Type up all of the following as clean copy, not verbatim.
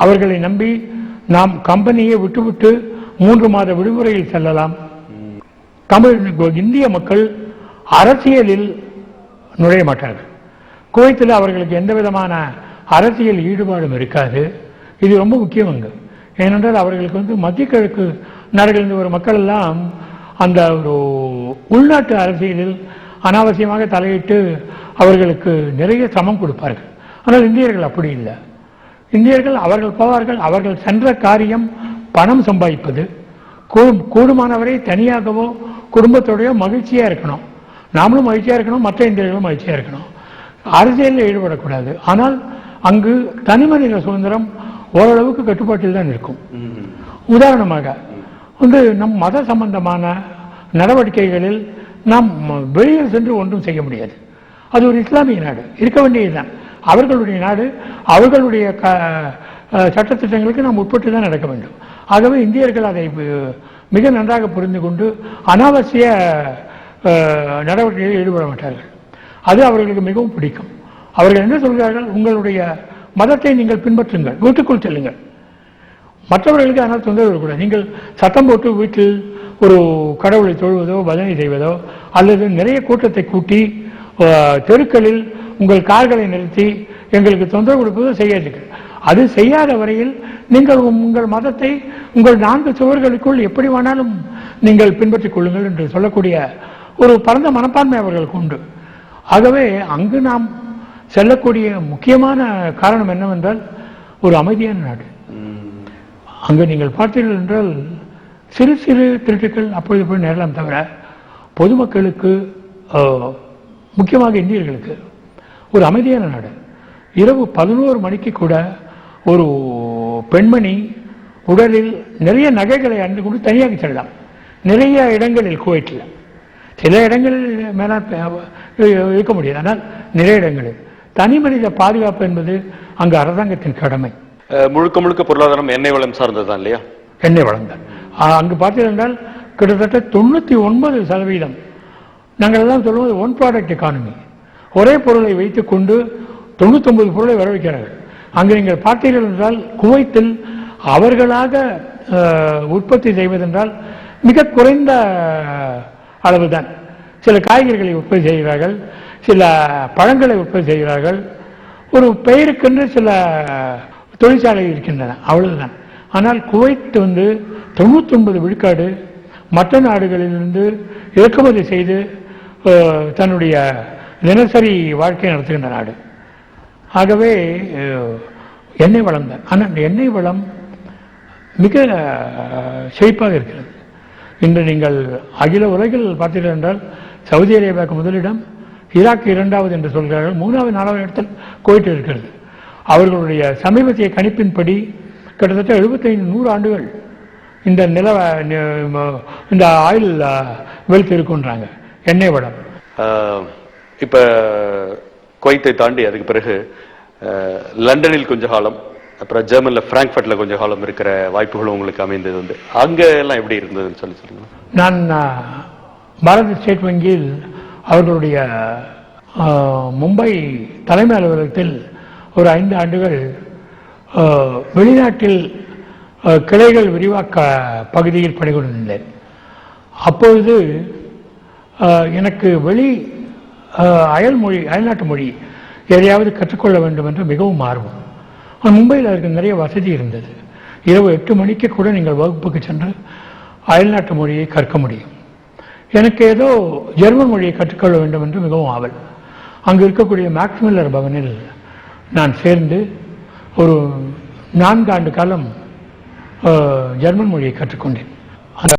அவர்களை நம்பி நாம் கம்பெனியை விட்டுவிட்டு 3 மாத விடுமுறையில் செல்லலாம். இந்திய மக்கள் அரசியலில் நுழைய மாட்டார்கள். குவைத்தில் அவர்களுக்கு எந்த விதமான அரசியல் ஈடுபாடும் இருக்காது. இது ரொம்ப முக்கியம் அங்கு. ஏனென்றால் அவர்களுக்கு மத்திய கிழக்கு நாடுகளில் ஒரு மக்கள் எல்லாம் அந்த ஒரு உள்நாட்டு அரசியலில் அனாவசியமாக தலையிட்டு அவர்களுக்கு நிறைய சமம் கொடுப்பார்கள். ஆனால் இந்தியர்கள் அப்படி இல்லை. இந்தியர்கள் அவர்கள் போவார்கள். அவர்கள் சென்ற காரியம் பணம் சம்பாதிப்பது. கூடுமானவரை தனியாகவோ குடும்பத்தோடையோ மகிழ்ச்சியா இருக்கணும். நாமளும் மகிழ்ச்சியா இருக்கணும், மற்ற இந்தியர்களும் மகிழ்ச்சியா இருக்கணும். அரசியலில் ஈடுபடக்கூடாது. ஆனால் அங்கு தனிமனித சுதந்திரம் ஓரளவுக்கு கட்டுப்பாட்டில் தான் இருக்கும். உதாரணமாக நம் மத சம்பந்தமான நடவடிக்கைகளில் நாம் வெளியில் சென்று ஒன்றும் செய்ய முடியாது. அது ஒரு இஸ்லாமிய நாடு, இருக்க வேண்டியதுதான். அவர்களுடைய நாடு, அவர்களுடைய சட்டத்திட்டங்களுக்கு நாம் உட்பட்டு தான் நடக்க வேண்டும். ஆகவே இந்தியர்கள் அதை மிக நன்றாக புரிந்து கொண்டு அனாவசிய நடவடிக்கைகளில் ஈடுபட மாட்டார்கள். அது அவர்களுக்கு மிகவும் பிடிக்கும். அவர்கள் என்ன சொல்கிறார்கள்? உங்களுடைய மதத்தை நீங்கள் பின்பற்றுங்கள், வீட்டுக்குள் செல்லுங்கள், மற்றவர்களுக்கு அதனால் தொந்தரவு இருக்கக்கூடாது. நீங்கள் சத்தம் போட்டு வீட்டில் ஒரு கடவுளை தொழுவதோ பஜனை செய்வதோ அல்லது நிறைய கூட்டத்தை கூட்டி தெருக்களில் உங்கள் கார்களை நிறுத்தி எங்களுக்கு தொந்தரவு கொடுப்பதோ செய்யாதீர்கள். அது செய்யாத வரையில் நீங்கள் உங்கள் மதத்தை உங்கள் 4 சுவர்களுக்குள் எப்படி வேணாலும் நீங்கள் பின்பற்றிக் கொள்ளுங்கள் என்று சொல்லக்கூடிய ஒரு பரந்த மனப்பான்மை அவர்களுக்கு உண்டு. ஆகவே அங்கு நாம் செல்லக்கூடிய முக்கியமான காரணம் என்னவென்றால் ஒரு அமைதியான நாடு. அங்கு நீங்கள் பார்த்தீர்கள் என்றால் சிறு சிறு திருட்டுக்கள் அப்பொழுது போய் நேரலாம் தவிர பொதுமக்களுக்கு, முக்கியமாக இந்தியர்களுக்கு ஒரு அமைதியான நாடு. இரவு 11 மணிக்கு கூட ஒரு பெண்மணி உடலில் நிறைய நகைகளை அணிந்து கொண்டு தனியாக செல்லலாம். நிறைய இடங்களில் குவைத்தில், சில இடங்களில் மேல இருக்க முடியாது, ஆனால் நிறைய இடங்களில் தனி மனித பாதுகாப்பு என்பது அங்கு அரசாங்கத்தின் கடமை. முழுக்க முழுக்க பொருளாதாரம் எண்ணெய் வளம் சார்ந்ததுதான் இல்லையா? எண்ணெய் வளம் தான். அங்கு பார்த்தீர்கள் கிட்டத்தட்ட 99% நாங்கள் எல்லாம் சொல்லுவது ஒன் ப்ராடக்ட் எக்கானமி. ஒரே பொருளை வைத்துக் கொண்டு 99 பொருளை வர வைக்கிறார்கள். அங்கு நீங்கள் பார்த்தீர்கள் என்றால் குவைத்தில் அவர்களாக உற்பத்தி செய்வதென்றால் மிக குறைந்த அளவுதான். சில காய்கறிகளை உற்பத்தி செய்கிறார்கள், சில பழங்களை உற்பத்தி செய்கிறார்கள், ஒரு பெயருக்கென்று சில தொழிற்சாலை இருக்கின்றன, அவ்வளவுதான். ஆனால் குவைத் 99 விழுக்காடு மற்ற நாடுகளிலிருந்து இறக்குமதி செய்து தன்னுடைய தினசரி வாழ்க்கை நடத்துகின்ற நாடு. ஆகவே எண்ணெய் வளம் தான். ஆனால் எண்ணெய் வளம் மிக செழிப்பாக இருக்கிறது. இன்று நீங்கள் அகில உலகில் பார்த்தீர்கள் என்றால் சவுதி அரேபியாவுக்கு முதலிடம், ஈராக் 2வது என்று சொல்கிறார்கள், 3வது 4வது இடத்தில் குவைத் இருக்கிறது. அவர்களுடைய சமீபத்திய கணிப்பின்படி கிட்டத்தட்ட 75-100 ஆண்டுகள் இந்த ஆயில் வெல்த் இருக்குன்றாங்க, எண்ணெய் வளம். இப்ப குவைத்தை தாண்டி அதுக்கு பிறகு லண்டனில் கொஞ்ச காலம், அப்புறம் ஜெர்மன்ல பிராங்க்ஃபர்ட்ல கொஞ்ச காலம் இருக்கிற வாய்ப்புகளும் உங்களுக்கு அமைந்தது. அங்க எல்லாம் எப்படி இருந்ததுன்னு சொல்லுங்க. நான் பாரத ஸ்டேட் வங்கியில் அவர்களுடைய மும்பை தலைமை அலுவலகத்தில் ஒரு 5 ஆண்டுகள் வெளிநாட்டில் கிளைகள் விரிவாக்க பகுதியில் பணிபுரிந்தேன். அப்பொழுது எனக்கு அயல்நாட்டு மொழி எதையாவது கற்றுக்கொள்ள வேண்டும் என்று மிகவும் ஆர்வம். மும்பையில் அதற்கு நிறைய வசதி இருந்தது. இரவு 8 மணிக்கு கூட நீங்கள் வகுப்புக்கு சென்று அயல்நாட்டு மொழியை கற்க முடியும். எனக்கு ஏதோ ஜெர்மன் மொழியை கற்றுக்கொள்ள வேண்டும் என்று மிகவும் ஆவல். அங்கு இருக்கக்கூடிய மேக்ஸ்மில்லர் பவனில் நான் சேர்ந்து ஒரு 4 ஆண்டு காலம் ஜெர்மன் மொழியை கற்றுக்கொண்டேன். அந்த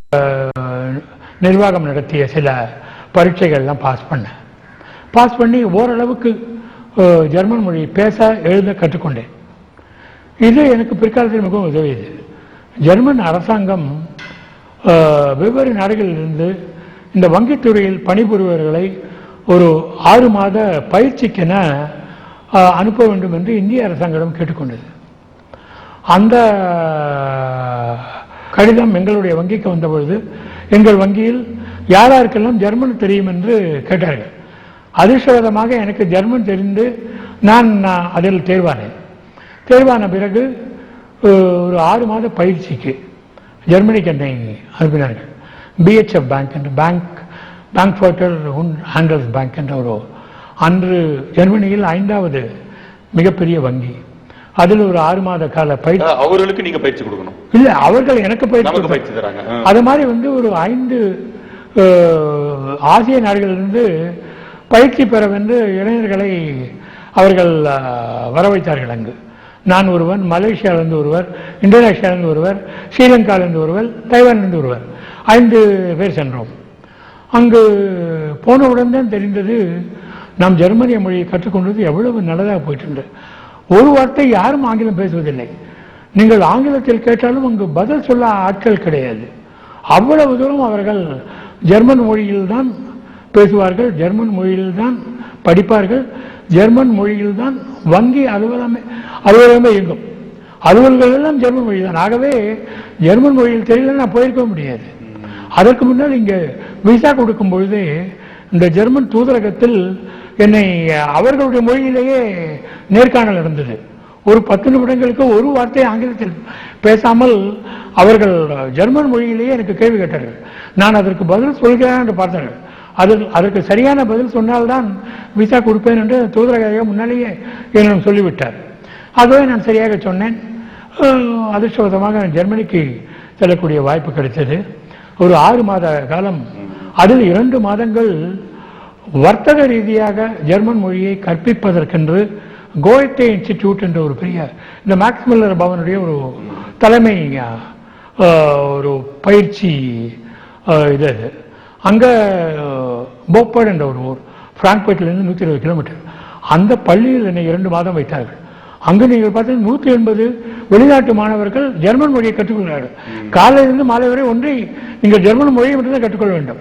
நிர்வாகம் நடத்திய சில பரீட்சைகள்லாம் பாஸ் பண்ணி ஓரளவுக்கு ஜெர்மன் மொழியை பேச எழுத கற்றுக்கொண்டேன். இது எனக்கு பிற்காலத்தில் மிகவும் உதவியது. ஜெர்மன் அரசாங்கம் வெவ்வேறு நாடுகளிலிருந்து இந்த வங்கித்துறையில் பணிபுரிபவர்களை ஒரு 6 மாத பயிற்சிக்கென அனுப்ப வேண்டும் என்று இந்திய அரசாங்கம் கேட்டுக்கொண்டது. அந்த கடிதம் எங்களுடைய வங்கிக்கு வந்தபொழுது எங்கள் வங்கியில் யாருக்கெல்லாம் ஜெர்மன் தெரியும் என்று கேட்டார்கள். அதிர்ஷ்டவசமாக எனக்கு ஜெர்மன் தெரிந்து நான் அதில் தேர்வானேன். தேர்வான பிறகு ஒரு 6 மாத பயிற்சிக்கு ஜெர்மனிக்கு என்னை அனுப்பினார்கள். பிஹெச்எஃப் பேங்க் என்ற பேங்க்ஃபர்ட்டர் ஹேண்டல்ஸ் பேங்க் என்ற ஒரு அன்று ஜெர்மனியில் 5வது மிகப்பெரிய வங்கி. அதில் ஒரு 6 மாத கால பயிற்சி. அவர்களுக்கு நீங்க பயிற்சி கொடுக்கணும்? இல்ல, அவர்கள் எனக்கு பயிற்சி தராங்க. அது மாதிரி ஒரு 5 ஆசிய நாடுகளிலிருந்து பயிற்சி பெறவென்று இளைஞர்களை அவர்கள் வர வைத்தார்கள். அங்கு நான் ஒருவன், மலேசியாவிலிருந்து ஒருவர், இந்தோனேஷியாவிலிருந்து ஒருவர், ஸ்ரீலங்காவிலிருந்து ஒருவர், தைவானிலிருந்து ஒருவர், 5 பேர் சென்றோம். அங்கு போனவுடன் தான் தெரிந்தது நாம் ஜெர்மனிய மொழியை கற்றுக்கொண்டது எவ்வளவு நல்லதாக போயிட்டு. ஒரு வார்த்தை யாரும் ஆங்கிலம் பேசுவதில்லை. நீங்கள் ஆங்கிலத்தில் கேட்டாலும் அங்கு பதில் சொல்ல ஆட்கள் கிடையாது. அவ்வளவு தூரம் அவர்கள் ஜெர்மன் மொழியில் தான் பேசுவார்கள், ஜெர்மன் மொழியில் தான் படிப்பார்கள், ஜெர்மன் மொழியில் தான் வங்கி அலுவலகமே இயங்கும். அலுவல்கள் எல்லாம் ஜெர்மன் மொழி தான். ஆகவே ஜெர்மன் மொழியில் தெரியல நான் போயிருக்க முடியாது. அதற்கு முன்னால் இங்கே விசா கொடுக்கும் பொழுதே இந்த ஜெர்மன் தூதரகத்தில் என்னை அவர்களுடைய மொழியிலேயே நேர்காணல் நடந்தது. ஒரு 10 நிமிடங்களுக்கு ஒரு வார்த்தை ஆங்கிலத்தில் பேசாமல் அவர்கள் ஜெர்மன் மொழியிலேயே எனக்கு கேள்வி கேட்டார்கள். நான் அதற்கு பதில் சொல்கிறேன் என்று பார்த்தார்கள். அதற்கு சரியான பதில் சொன்னால்தான் விசா கொடுப்பேன் என்று தூதரக முன்னாலேயே என்னிடம் சொல்லிவிட்டார். ஆகவே நான் சரியாக சொன்னேன். அதிர்ஷ்டவசமாக ஜெர்மனிக்கு செல்லக்கூடிய வாய்ப்பு கிடைத்தது. ஒரு 6 மாத காலம், அதில் 2 மாதங்கள் வர்த்தக ரீதியாக ஜெர்மன் மொழியை கற்பிப்பதற்கென்று கோயத்தே இன்ஸ்டிடியூட் என்ற ஒரு பெரிய, இந்த மேக்ஸ் மில்லர் பவனுடைய ஒரு தலைமை ஒரு பயிற்சி இது. அங்கே போப்பர்ட் என்ற ஒரு ஊர், பிராங்க்பர்ட்லேருந்து 120 கிலோமீட்டர். அந்த பள்ளியில் என்னை 2 மாதம் வைத்தார்கள். அங்கு நீங்கள் பார்த்து 180 வெளிநாட்டு மாணவர்கள் ஜெர்மன் மொழியை கற்றுக்கொள்கிறார்கள். காலையிலிருந்து மாலை வரை ஒன்றை நீங்கள் ஜெர்மன் மொழியை மட்டும்தான் கற்றுக்கொள்ள வேண்டும்.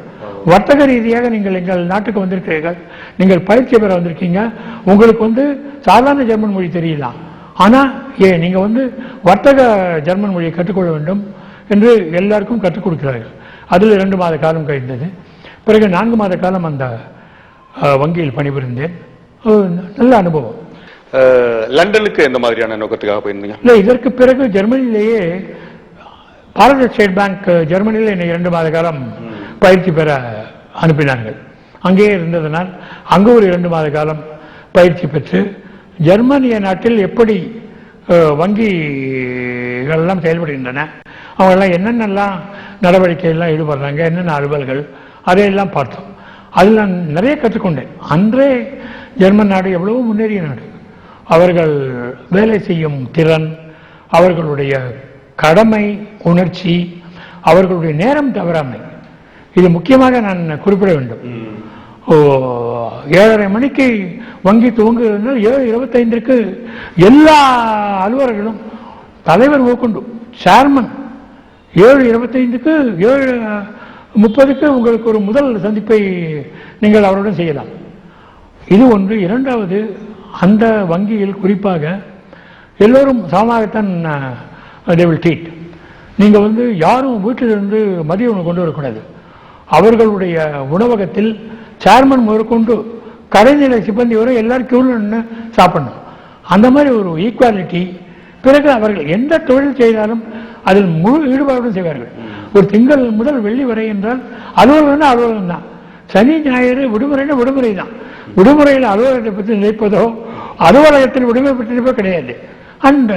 வர்த்தக ரீதியாக நீங்கள் எங்கள் நாட்டுக்கு வந்திருக்கிறீர்கள், நீங்கள் பயிற்சி பெற வந்திருக்கீங்க, உங்களுக்கு சாதாரண ஜெர்மன் மொழி தெரியலாம், ஆனால் நீங்கள் வர்த்தக ஜெர்மன் மொழியை கற்றுக்கொள்ள வேண்டும் என்று எல்லாருக்கும் கற்றுக் கொடுக்கிறார்கள். அதில் 2 மாத காலம் கழிந்தது. பிறகு 4 மாத காலம் அந்த வங்கியில் பணிபுரிந்தேன். நல்ல அனுபவம். லண்டனுக்கு எந்த மாதிரியான நோக்கத்துக்காக போயிருந்தீங்க? இல்லை, இதற்கு பிறகு ஜெர்மனியிலேயே பாரத ஸ்டேட் பேங்க் ஜெர்மனியில் என்னை 2 மாத காலம் பயிற்சி பெற அனுப்பினார்கள். அங்கேயே இருந்ததனால் அங்கு ஒரு 2 மாத காலம் பயிற்சி பெற்று ஜெர்மனிய நாட்டில் எப்படி வங்கிகள் எல்லாம் செயல்படுகின்றன, அவங்கெல்லாம் என்னென்னலாம் நடவடிக்கைகள்லாம் ஈடுபடுறாங்க, என்னென்ன அலுவல்கள், அதையெல்லாம் பார்த்தோம். அதில் நான் நிறைய கற்றுக்கொண்டேன். அன்றே ஜெர்மன் நாடு எவ்வளவோ முன்னேறிய நாடு. அவர்கள் வேலை செய்யும் திறன், அவர்களுடைய கடமை உணர்ச்சி, அவர்களுடைய நேரம் தவறாமை, இது முக்கியமாக நான் குறிப்பிட வேண்டும். 7:30 மணிக்கு வங்கி துவங்குகிறதுனால் 7:25க்கு எல்லா அலுவலர்களும் தலைவர் ஓக்கொண்டு சேர்மன் 7:25க்கு 7:30க்கு உங்களுக்கு ஒரு முதல் சந்திப்பை நீங்கள் அவருடன் செய்யலாம். இது ஒன்று. இரண்டாவது, அந்த வங்கியில் குறிப்பாக எல்லோரும் சமமாகத்தான் they will treat. நீங்கள் யாரும் வீட்டிலிருந்து மதிய உணவு கொண்டு வரக்கூடாது. அவர்களுடைய உணவகத்தில் சேர்மன் முதற்கொண்டு கடைநிலை சிப்பந்தி வரை எல்லாரும் கியூல நின்று சாப்பிடணும். அந்த மாதிரி ஒரு ஈக்குவாலிட்டி. பிறகு அவர்கள் எந்த தொழில் செய்தாலும் அதில் முழு ஈடுபாடுடன் செய்வார்கள். ஒரு திங்கள் முதல் வெள்ளி வரை என்றால் அலுவலகம் அலுவலகம் தான். சனி ஞாயிறு விடுமுறைனா விடுமுறை தான். விடுமுறையில் அலுவலகத்தை பற்றி நினைப்பதோ அலுவலகத்தில் விடுமுறை பற்றி நினைப்போ கிடையாது. அண்ட்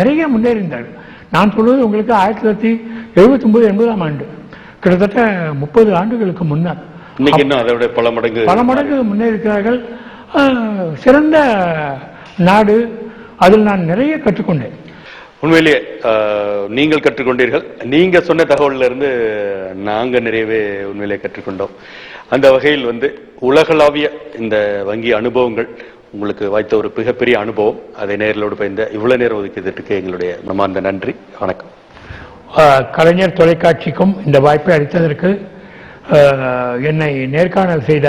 நிறைய முன்னேறிந்தார்கள். நான் சொல்வது உங்களுக்கு 1979-80ஆம் ஆண்டு, கிட்டத்தட்ட 30 ஆண்டுகளுக்கு முன்னர். பல மடங்கு முன்னேறிக்கிறார்கள். சிறந்த நாடு. அதில் நான் நிறைய கற்றுக்கொண்டேன். உண்மையிலேயே நீங்கள் கற்றுக்கொண்டீர்கள். நீங்க சொன்ன தகவல்ல இருந்து நாங்க நிறையவே உண்மையிலேயே கற்றுக்கொண்டோம். அந்த வகையில் உலகளாவிய இந்த வங்கி அனுபவங்கள் உங்களுக்கு வாய்த்த ஒரு மிகப்பெரிய அனுபவம். அதை நேரிலோடு பயந்த இவ்வளவு நேரம் ஒதுக்கியதற்கு எங்களுடைய மனமார்ந்த நன்றி. வணக்கம். கலைஞர் தொலைக்காட்சிக்கும் இந்த வாய்ப்பை அளித்ததற்கு, என்னை நேர்காணல் செய்த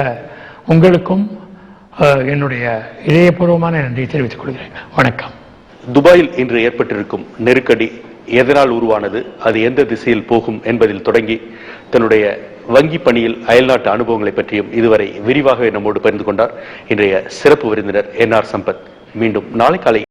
உங்களுக்கும் என்னுடைய இதயபூர்வமான நன்றியை தெரிவித்துக் கொள்கிறேன். வணக்கம். துபாயில் இன்று ஏற்பட்டிருக்கும் நெருக்கடி எதனால் உருவானது, அது எந்த திசையில் போகும் என்பதில் தொடங்கி தன்னுடைய வங்கி பணியில் அயல்நாட்டு அனுபவங்களை பற்றியும் இதுவரை விரிவாக நம்மோடு பகிர்ந்து கொண்டார் இன்றைய சிறப்பு விருந்தினர் NR சம்பத். மீண்டும் நாளை காலை